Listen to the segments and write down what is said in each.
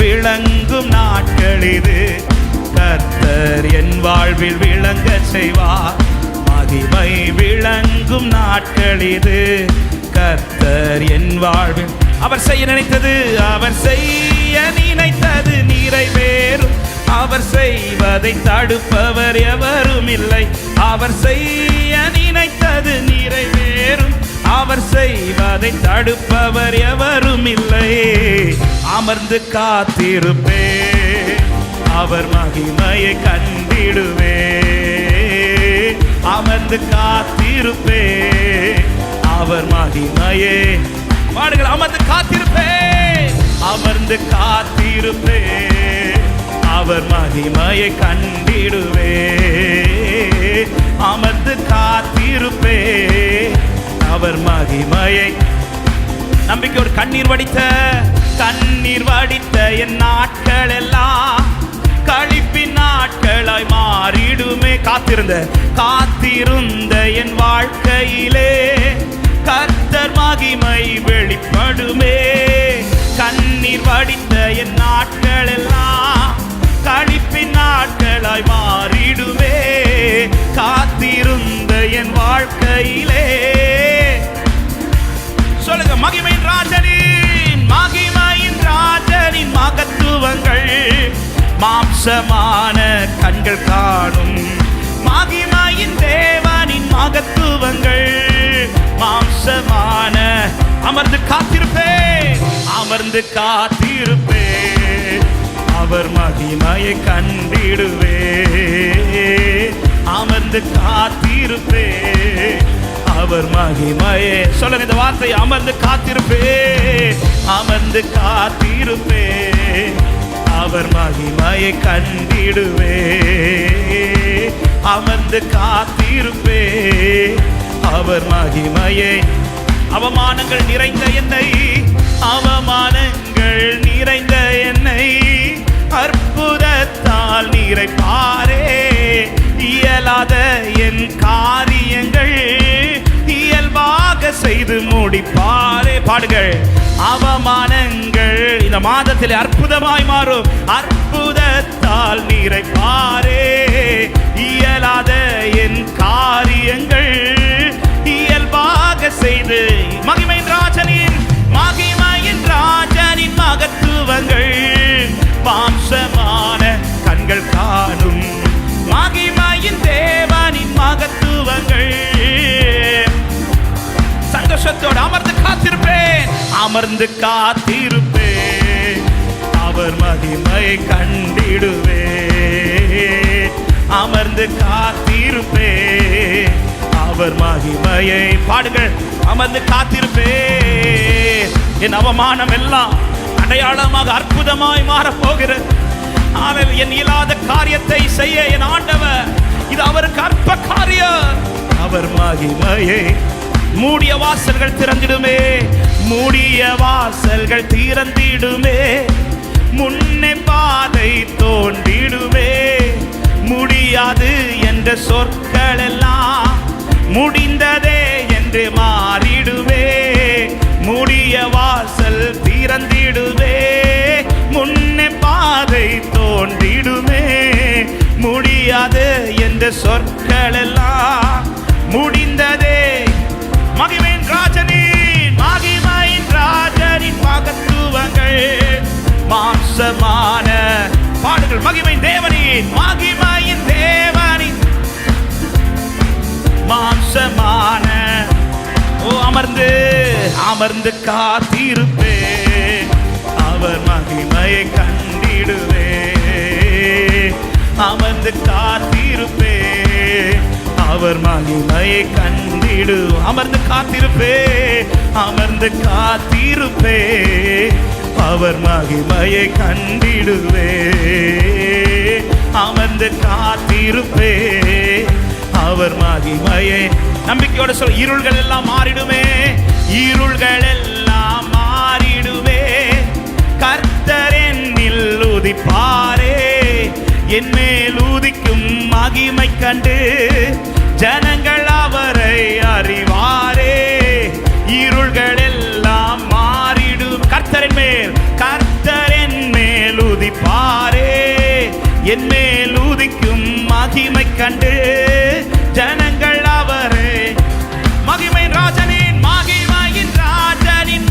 விளங்கும் நாட்கள் இது. கர்த்தர் என் வாழ்வில் விளங்க செய்வார். மகிமை விளங்கும் நாட்கள் இது. கர்த்தர் என் வாழ்வில் அவர் செய்ய நினைத்தது, அவர் செய்ய நினைத்தது நிறைவேறும். அவர் செய்வதை தடுப்பவர் எவரும் இல்லை. அவர் செய்ய நினைத்தது நிறைவேறும். அவர் செய்வதை தடுப்பவர் எவரும் இல்லை. அமர்ந்து காத்திருப்பே, அவர் மகிமையை கண்டிடுவே. அமர்ந்து காத்திருப்பே, அவர் மகிமையே. பாடுகள். அமர்ந்து காத்திருப்பே, அமர்ந்து காத்திருப்பே, அவர் மகிமையை கண்டிடுவே. அமர்ந்து காத்திருப்பே, அவர் மகிமையை. நம்பிக்கையோடு கண்ணீர் வடித்த என் நாட்கள் எல்லாம் களிப்பின் நாட்களாய் மாறிடுமே. காத்திருந்த என் வாழ்க்கையிலே கர்த்தர் மகிமை வெளிப்படுமே. கண்ணீர் வடித்த என் நாட்கள் எல்லாம் களிப்பின் நாட்களாய் மாறிடுமே. காத்திருந்த என் வாழ்க்கையிலே சொல்லுங்க. மகிமையின் ராஜனின் மகத்துவங்கள் மாம்சமான கண்கள் காணும். மகிமையின் தேவனின் மகத்துவங்கள் மாம்சமான. அமர்ந்து காத்திருப்பே, அமர்ந்து காத்திருப்பே, அவர் மகிமையை கண்டிடுவே. அமர்ந்து காத்திருப்பே, அவர் மகிமையே. சொல்லுங்க இந்த வார்த்தை. அமர்ந்து காத்திருப்பே, அமர்ந்து காத்திருப்பே, அவர் மகிமையை கண்டிடுவே. அமர்ந்து காத்திருப்பே, அவர் மகிமையை. அவமானங்கள் நிறைந்த என்னை, அவமானங்கள் நிறைந்த என்னை அற்புதத்தால் நிறைப்பாரே. இயலாத என் காரியங்கள் இயல்பாக செய்து முடிப்பாரே. பாடுங்கள். அவமானங்கள் இந்த மாதத்தில் அற்புதமாய் மாறும். அற்புதத்தால் நிறைப்பாரே. இயலாத என் காரியங்கள் இயல்பாக செய்து. மகிமையின் ராஜனின் மகத்துவங்கள் மாம்சமான கண்கள் காணும். மகிமையின் தேவனின் மகத்துவங்கள். சந்தோஷத்தோடு அமர்ந்து காத்திருப்பேன், அமர்ந்து காத்திருப்பேன், அவர் மகிமையை கண்டிடுவே. அமர்ந்து காத்திருப்பேன், அவர் மகிமையை. பாடுங்கள். அமர்ந்து காத்திருப்பேன். என் அவமானம் எல்லாம் அடையாளமாக அற்புதமாய் மாறப்போகிறது. என் இயலாத காரியத்தை செய்ய என் ஆண்டவர், இது அவருக்கு அற்ப காரியம். அவர் மகிமையை. மூடிய வாசல்கள் திறந்திடுமே, மூடிய வாசல்கள் திறந்திடுமே. முன்னே பாதை தோன்றிடுமே. முடியாது என்ற சொற்கள் எல்லாம் முடிந்ததே என்று மாறிடுவே. மூடிய வாசல் திறந்திடுவே, முன்னே பாதை தோன்றிடுமே. முடியாது என்ற சொற்கள் எல்லாம் முடிந்ததே. மகிமையின் ராஜனின் மகத்துவங்கள் மாம்சமான. பாடுகள். மகிமையின் தேவனின் மாம்சமான. ஓ அமர்ந்து காத்திருப்பே, அவர் மகிமையை கண்டிடுவே. அமர்ந்து காத்திருப்பே, அவர் மகிமையை கண்டிடு. அமர்ந்து காத்திருப்பே, அமர்ந்து காத்திருப்பே, அவர் மகிமையை கண்டிடுவே. அமர்ந்து காத்திருப்பே, அவர் மகிமையை. நம்பிக்கையோட சொல்ல. இருள்கள் எல்லாம் மாறிடுமே, இருள்கள் எல்லாம் மாறிடுவே. கர்த்தர் என்னில் உதிப்பாரே. என் மேல் உதிக்கும் மகிமை கண்டு ஜனங்கள் அவரை அறிவாரே. இருள்கள் எல்லாம் மாறிடும். கர்த்தரின் மேல் என் மேல் உதிக்கும் மகிமை கண்டு ஜனங்கள் அவரே மகிமை ராஜனின்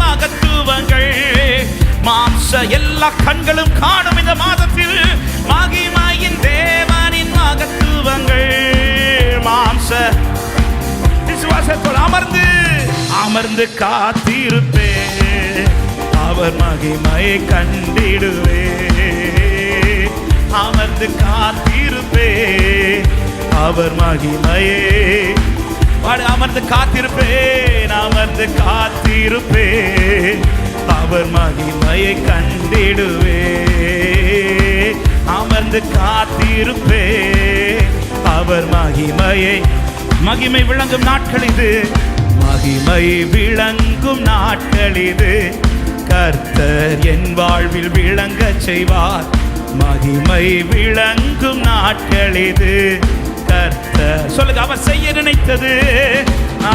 மகத்துவங்கள் மாம்ச எல்லா கண்களும் காணும் இந்த மாதத்தில் மகிமையின் தேவனின் மகத்துவங்கள் மாம்ச விசுவாசத்தோடு அமர்ந்து காத்திருப்பே அவர் மகிமையை கண்டிடுவே அமர்ந்து காத்திருப்பே அவர் மகிமையே அமர்ந்து காத்திருப்பேன் அவர் மகிமையை கண்டிடுவே அமர்ந்து காத்திருப்பே அவர் மகிமை விளங்கும் நாட்கள் இது மகிமை விளங்கும் நாட்கள் இது கர்த்தர் என் வாழ்வில் விளங்க செய்வார் மகிமை விளங்கும் நாட்கள் இது கர்த்தர் சொல்லுங்க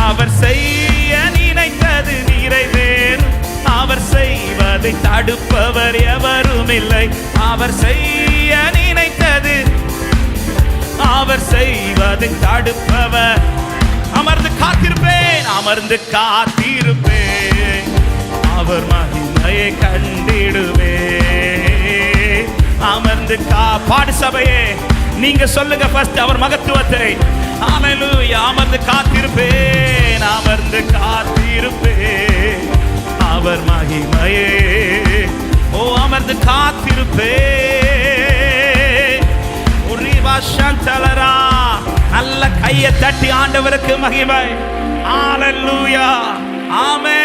அவர் செய்ய நினைத்தது நிறைவேறும் அவர் செய்வதை தடுப்பவர் எவரும் இல்லை அவர் செய்ய நினைத்தது அவர் செய்வதை தடுப்பவர் அமர்ந்து காத்திருப்பேன் அவர் மகிமையை கண்டிடுவே அமர்ந்து பாடு சபையே நீங்க சொல்லுங்க ஃபர்ஸ்ட் அவர் மகத்துவத்தை ஹalleluya அமர்ந்து காத்திருப்பேன் அவர் மகிமையே அமர்ந்து காத்திருப்பேன் உரிவா சந்தலரா நல்ல கையை தட்டி ஆண்டவருக்கு மகிமை ஹalleluya ஆமென்